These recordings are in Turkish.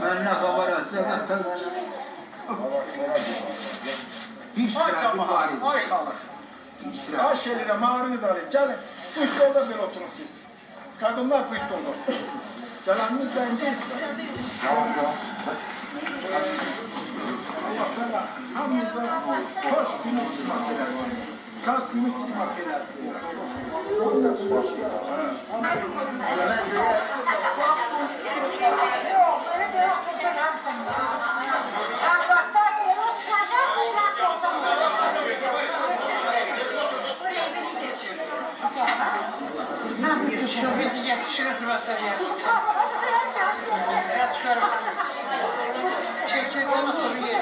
Mənlə qabarası bir sıra var idi. Ay xalq. Kaç şeylere mağarınız alayım. Gelin. Bu stolda böyle oturun siz. Kadınlar bu stolda. Selamınız bence. Allah sana hamımıza hoş günü çıkmak eder. Kalk günü çıkmak eder. Ne yapıyorsun? Bir diye şurası basar ya. Biraz şöyle. Çekil onu soruyor.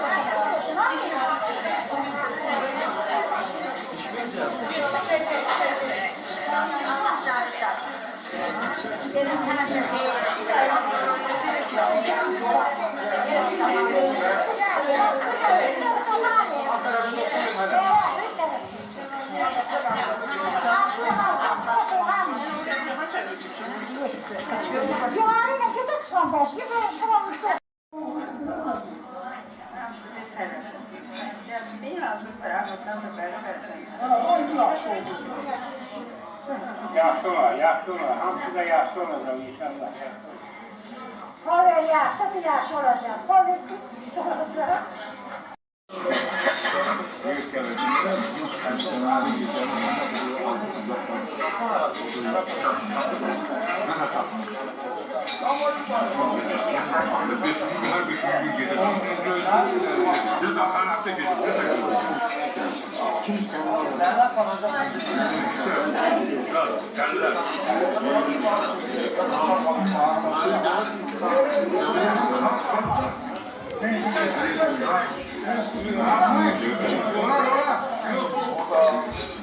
Yaşlı ola. Hamısı da yaşlı olacak inşallah. Tabii yaşlı olacak. Tabii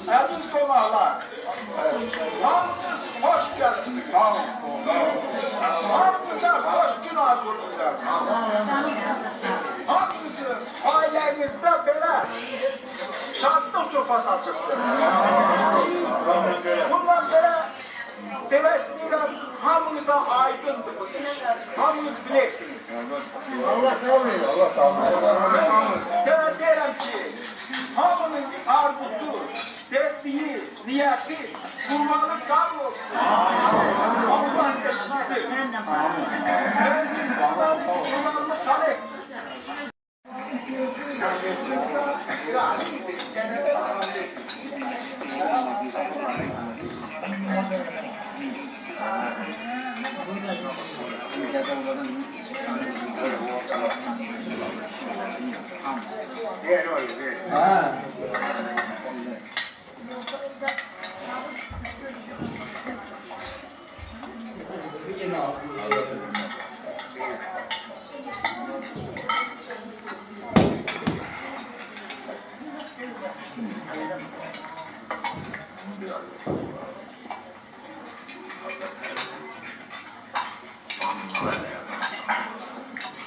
Aziz konalar, hamınız hoş geldiniz. Hamınıza hoş gün arzulayacağım. Hamınızı ailenizde belə şadlı sofası açırsın. Bundan belə demək istəyirəm, hamınıza aydındır bu iş. Hamınız bilirsiniz. Allah kabul edin. Allah kabul edin. Deyirəm ki, hamının arzusu, sevdiği, niyeti, kurbanı kabul olsun. Allah yaşasın. Kurbanı talep.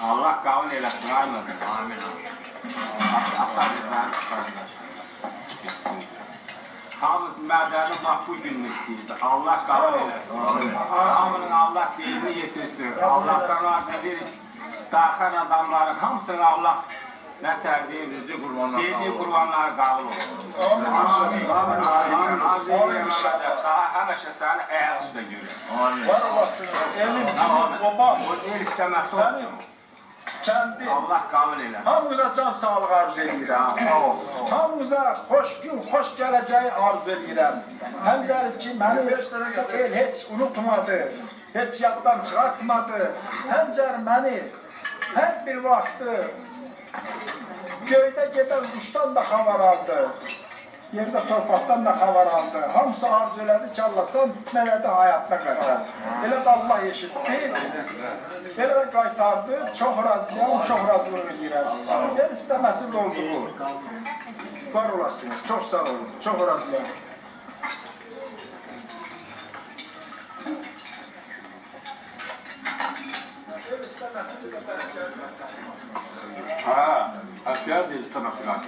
Allah kabul eylesin. Amin. Hamız mədəni mahfuz gününü istəyirdi. Allah kabul eylesin. Hamının Allah deyini yetirsin. Allah'tan razı bir daxan adamların hamısını Allah nə tərbiyə dediği qurbanları qabul olsun. Daha həmişə səni əyaq üstə görür. Var olasın. Elim, baba. O el istəməsi olsun. Kendi. Allah kabul eylesin. Hamımıza can sağlığı arzu edirəm. Hamımıza hoş gün, hoş gələcəyi arzu edirəm. Həmzəli ki, məni el heç unutmadı, heç yaddan çıxartmadı. Həmzəli məni hər bir vaxtı Göydə gedən quşdan da xəbər aldı. Yerdə torpaqdan da xəbər aldı. Hamısı arzu elədi ki, Allah sən nələrdə həyatına qaytar. Elə də Allah eşitdi. Elə də qaytardı. Çox razıyam, çox razılıq edirəm. Gerisi də məsəl oldu bu. Var olasınız. Çox sağ olun. Çox razıyam. Ha, asker değil tarafından.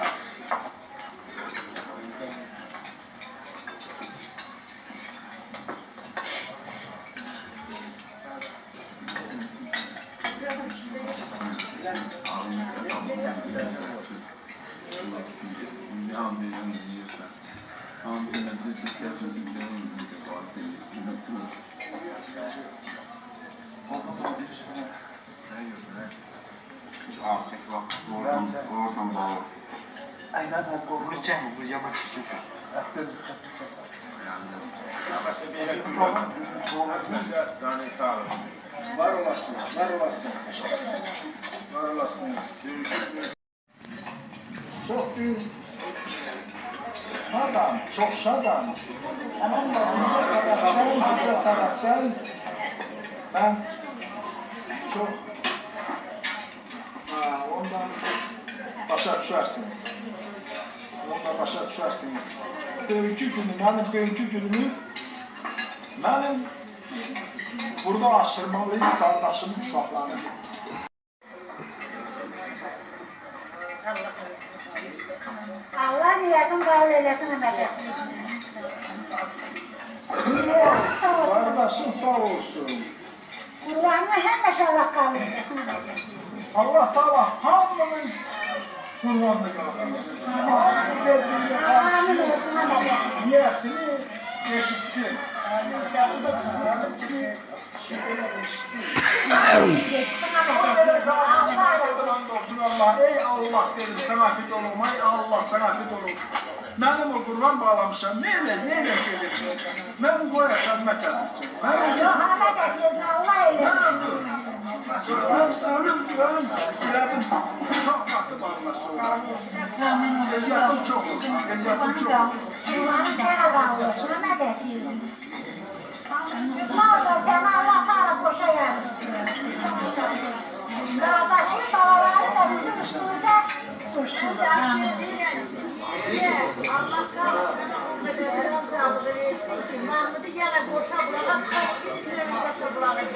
Oradan bağlı. Aynen o gurçen bu yamak çıkıyor. Var olasınız, var olasınız. Var olasınız. Çok büyük şadam, çok şadam. Ama güzel taraftan ben çok ondan başa düşersiniz. Ondan başa düşersiniz. Bugünkü günü, bugünkü günümü benim burada aşırmalıyım kardeşimin uşaqlarını. Allah niyetin kabul eylesin Mehmet. Kardeşim sağ olsun. Kur'an'ı hem Allah kabul eylesin. Allah Teala hamının kurbanını Amin olsun Mehmet. niyetini eşitsin. Ey Allah dedim sana fit olum, ey Allah sana fit olum. Benim o kurban bağlamışam, neyle gelir? Ben bu yaşamına kesilsin. Ben Allah eylesin. ölüm diledim. Çok farklı bağlamışım. Eziyatım çok. Eziyatım çok. Kur'an'ı sana razı olsun Mehmet. Mağdur sen Allah sana boşa yardım. Kardeşim dağları da bizim üstümüze düştü. Allah Mahmut'u gene boşa bırakıp kaçtığını boşa bırakıp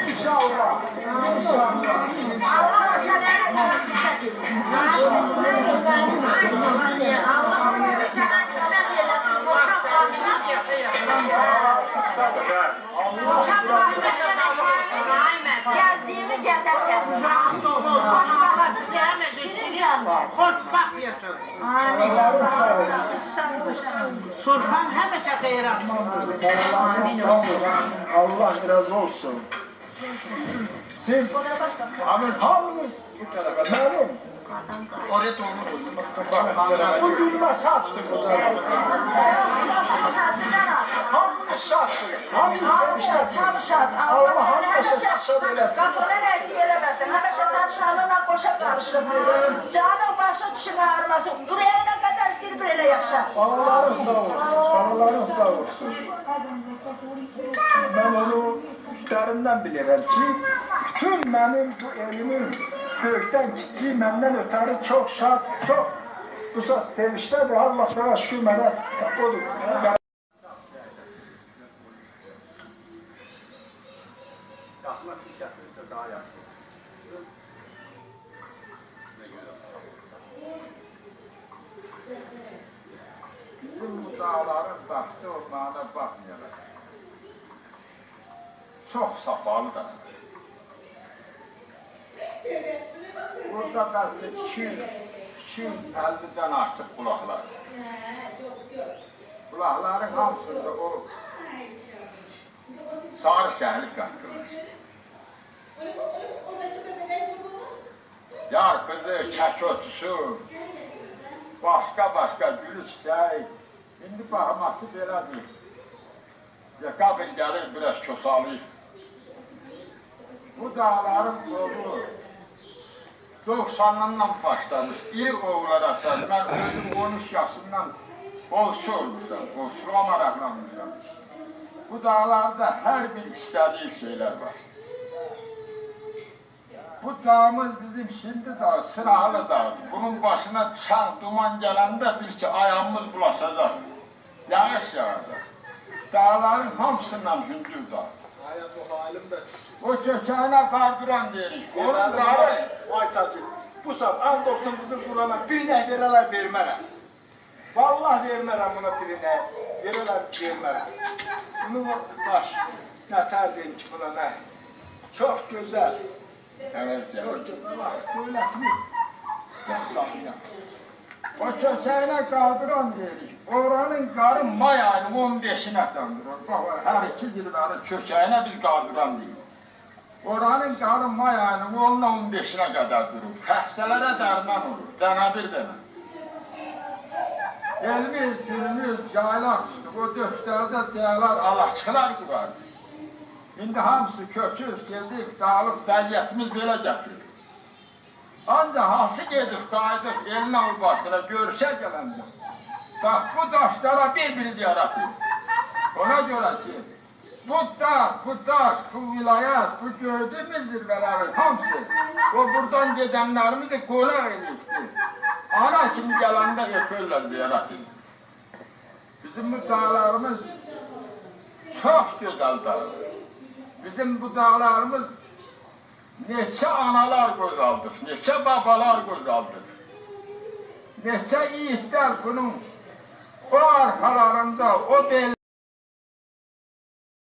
İnşallah. Allah boşa geldiğimi gezerken Hoşbak yaşasın. Sultan hemen çakayır. Allah razı olsun. Siz hamınız memnun. Oraya doğru koydum. Bu gülme şansınız. Hamınız şansınız. Hamınız sevmişsiniz. Allah hamınız şansınız eylesin. Kapılar elde gelemezsin. Hemen şaşarlığına koşa karışır. Canın başı çıkarmasın. Buraya ne kadar birbiriyle yaşar. Allah'ın sağ olsun. Allah'ın sağ olsun. Ben onu derinden bilirim ki tüm benim bu elimin gökten gittiği menden ötürü çok şad, çok uzak sevişlerdir. Allah sana şükür mənə odur. Bizim bu dağların taxtı olmağına baxmayalım. Çok safalıdır. Burada belki 250'den artık kulaklar. Kulakların hamısında o sarı şəhərlik qatılır. Yar kızı, kəkotusu, başqa gülü çiçək. İndi baxması belədir. Yakabın gəlir biraz kösalıyıb. Bu dağların yolu 90'dan başlamış. İlk oğullardan ben özüm 13 yaşından qolçu olmuşam, qolçuluğa maraqlanmışam. Bu dağlarda her bir istediğim şeyler var. Bu dağımız bizim şimdi dağ, Sırahlı dağ. Bunun başına çağ, duman gelende bil ki ayağımız bulaşacak. Yağış yağacak. Dağların hamısından hündür dağ. O kökəğine qardıran deyirik. Onun qarı, Aytacı, bu saat and olsun bizim burana bir nə verələr vermərəm. Vallahi vermərəm buna bir nə, verələr vermərəm. Bunun o baş, nətər deyim ki buna nə? Çok güzel. evet canım. Çok güzel. Bak, böyləsini. Saxlayın. O kökəğine qaldıran deyirik. Oranın qarı may ayının 15'ine döndürür. Bak, her iki yılların kökəğine biz qaldıran deyirik. Oranın qarı may ayının 10'la 15'ine kadar durur. Xəstələrə dərman olur. Dənə bir dənə. Elimiz, günümüz, yaylaq üstü. O döşlərdə deyələr, alaçıqlar qurar. İndi hamısı kökür, gedik, dağılıq, vəziyyətimiz belə gətirir. Ancaq hansı gedib, qayıdıb, elinə ulbasına, görüşə gələndə. Bax, bu daşlara bir-biri yaratır. Ona görə ki, bu dağ, bu vilayət, bu gördüyümüz zirvələrin hamısı, o buradan gedənlərimizi qonaq edirdi. Ana kimi gələndə öpürlər yaratır. Bizim bu dağlarımız çok güzel dağlar. Bizim bu dağlarımız neçə analar qozaldır, neçə babalar qozaldır. Neçə yiğitler bunun o arkalarında, o bel